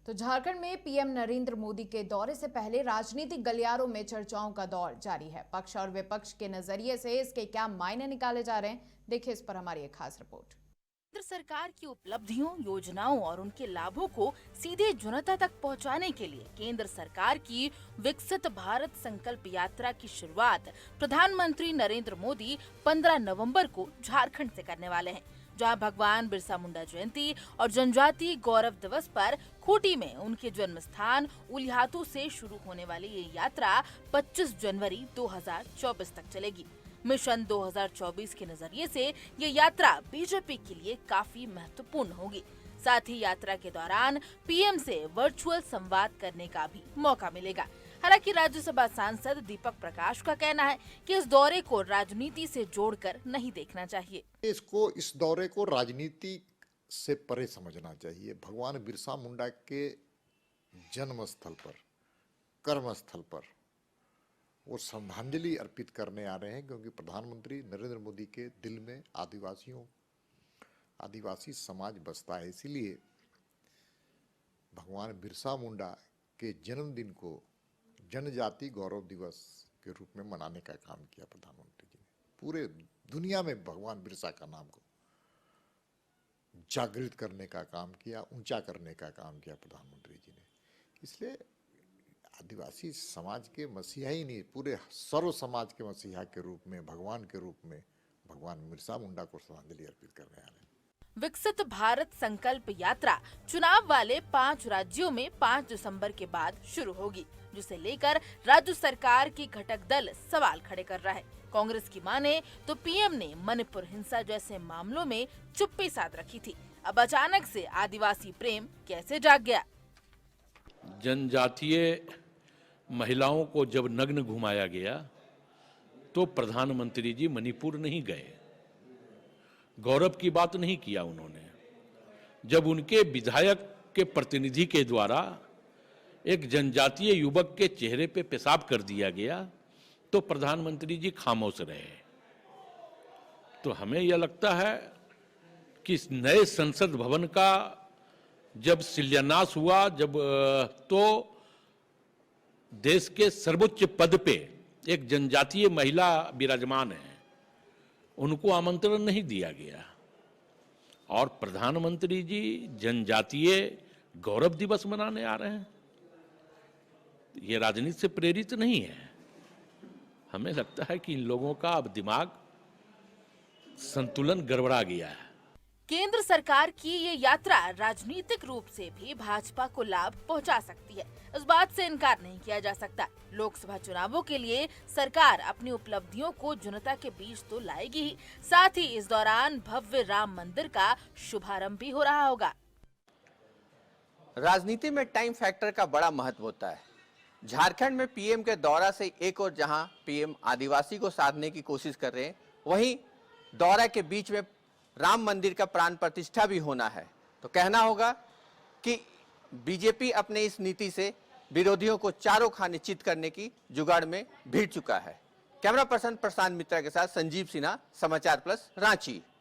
तो झारखंड में पीएम नरेंद्र मोदी के दौरे से पहले राजनीतिक गलियारों में चर्चाओं का दौर जारी है। पक्ष और विपक्ष के नजरिए से इसके क्या मायने निकाले जा रहे हैं, देखिए इस पर हमारी एक खास रिपोर्ट। केंद्र सरकार की उपलब्धियों, योजनाओं और उनके लाभों को सीधे जनता तक पहुंचाने के लिए केंद्र सरकार की विकसित भारत संकल्प यात्रा की शुरुआत प्रधानमंत्री नरेंद्र मोदी 15 नवंबर को झारखंड से करने वाले हैं, जहां भगवान बिरसा मुंडा जयंती और जनजातीय गौरव दिवस पर खूंटी में उनके जन्म स्थान उलियातू से शुरू होने वाली ये यात्रा 25 जनवरी 2024 तक चलेगी। मिशन 2024 के नजरिए से ये यात्रा बीजेपी के लिए काफी महत्वपूर्ण होगी। साथ ही यात्रा के दौरान पीएम से वर्चुअल संवाद करने का भी मौका मिलेगा। हालांकि राज्यसभा सांसद दीपक प्रकाश का कहना है कि इस दौरे को राजनीति से जोड़कर नहीं देखना चाहिए। इस दौरे को राजनीति से परे समझना चाहिए। भगवान बिरसा मुंडा के जन्म स्थल पर, कर्म स्थल पर वो श्रद्धांजलि अर्पित करने आ रहे हैं, क्योंकि प्रधानमंत्री नरेंद्र मोदी के दिल में आदिवासी समाज बसता है। इसीलिए भगवान बिरसा मुंडा के जन्मदिन को जनजाति गौरव दिवस के रूप में मनाने का काम किया प्रधानमंत्री जी ने। पूरे दुनिया में भगवान बिरसा का नाम को जागृत करने का काम किया, ऊंचा करने का काम किया प्रधानमंत्री जी ने। इसलिए आदिवासी समाज के मसीहा ही नहीं, पूरे सर्व समाज के मसीहा के रूप में, भगवान के रूप में भगवान बिरसा मुंडा को श्रद्धांजलि अर्पित करने आ रहे हैं। विकसित भारत संकल्प यात्रा चुनाव वाले 5 राज्यों में 5 दिसंबर के बाद शुरू होगी, जिसे लेकर राज्य सरकार की घटक दल सवाल खड़े कर रहा है। कांग्रेस की माने तो पीएम ने मणिपुर हिंसा जैसे मामलों में चुप्पी साध रखी थी। अब अचानक से आदिवासी प्रेम कैसे जाग गया? जनजातीय महिलाओं को जब नग्न घुमाया गया तो प्रधानमंत्री जी मणिपुर नहीं गए, गौरव की बात नहीं किया उन्होंने। जब उनके विधायक के प्रतिनिधि के द्वारा एक जनजातीय युवक के चेहरे पे पेशाब कर दिया गया तो प्रधानमंत्री जी खामोश रहे। तो हमें यह लगता है कि इस नए संसद भवन का जब शिलान्यास हुआ, तो देश के सर्वोच्च पद पे एक जनजातीय महिला विराजमान है, उनको आमंत्रण नहीं दिया गया। और प्रधानमंत्री जी जनजातीय गौरव दिवस मनाने आ रहे हैं। ये राजनीति से प्रेरित नहीं है। हमें लगता है कि इन लोगों का अब दिमाग संतुलन गड़बड़ा गया है। केंद्र सरकार की ये यात्रा राजनीतिक रूप से भी भाजपा को लाभ पहुंचा सकती है, इस बात से इनकार नहीं किया जा सकता। लोकसभा चुनावों के लिए सरकार अपनी उपलब्धियों को जनता के बीच तो लाएगी ही, साथ ही इस दौरान भव्य राम मंदिर का शुभारंभ भी हो रहा होगा। राजनीति में टाइम फैक्टर का बड़ा महत्व होता है। झारखंड में पीएम के दौरा से एक और जहां पीएम आदिवासी को साधने की कोशिश कर रहे हैं, वहीं दौरा के बीच में राम मंदिर का प्राण प्रतिष्ठा भी होना है। तो कहना होगा कि बीजेपी अपने इस नीति से विरोधियों को चारों खाने चित करने की जुगाड़ में भिड़ चुका है। कैमरा पर्सन प्रशांत मित्रा के साथ संजीव सिन्हा, समाचार प्लस, रांची।